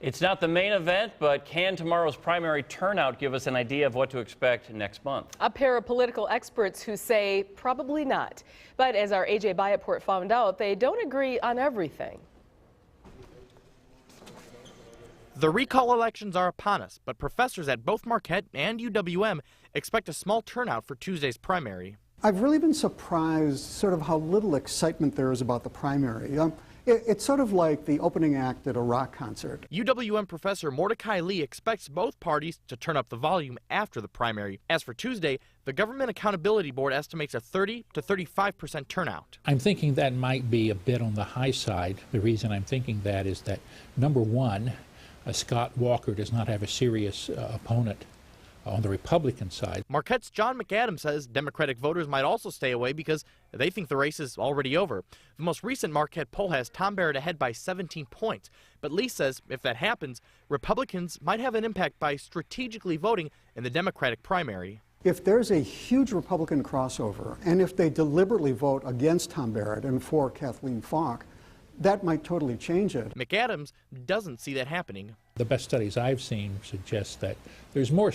It's not the main event, but can tomorrow's primary turnout give us an idea of what to expect next month? A pair of political experts who say probably not. But as our AJ Bayaport found out, they don't agree on everything. The recall elections are upon us, but professors at both Marquette and UWM expect a small turnout for Tuesday's primary. I've really been surprised sort of how little excitement there is about the primary. It's sort of like the opening act at a rock concert. UWM professor Mordecai Lee expects both parties to turn up the volume after the primary. As for Tuesday, the Government Accountability Board estimates a 30 to 35% turnout. I'm thinking that might be a bit on the high side. The reason I'm thinking that is that, number one, Scott Walker does not have a serious opponent on the Republican side. Marquette's John McAdams says Democratic voters might also stay away because they think the race is already over. The most recent Marquette poll has Tom Barrett ahead by 17 points. But Lee says if that happens, Republicans might have an impact by strategically voting in the Democratic primary. If there's a huge Republican crossover, and if they deliberately vote against Tom Barrett and for Kathleen Falk, that might totally change it. McAdams doesn't see that happening. The best studies I've seen suggest that there's more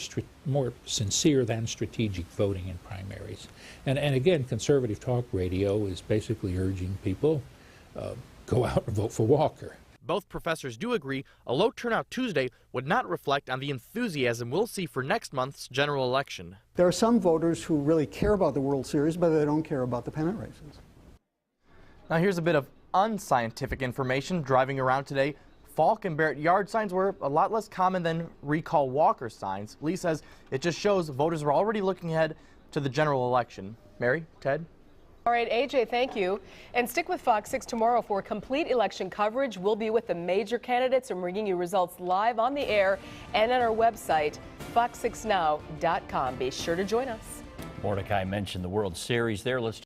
sincere than strategic voting in primaries. And again, conservative talk radio is basically urging people, go out and vote for Walker. Both professors do agree a low turnout Tuesday would not reflect on the enthusiasm we'll see for next month's general election. There are some voters who really care about the World Series, but they don't care about the pennant races. Now here's a bit of unscientific information. Driving around today, Falk and Barrett yard signs were a lot less common than recall Walker signs. Lee says it just shows voters are already looking ahead to the general election. Mary, Ted? All right, AJ, thank you. And stick with Fox 6 tomorrow for complete election coverage. We'll be with the major candidates and bringing you results live on the air and on our website, fox6now.com. Be sure to join us. Mordecai mentioned the World Series there. Let's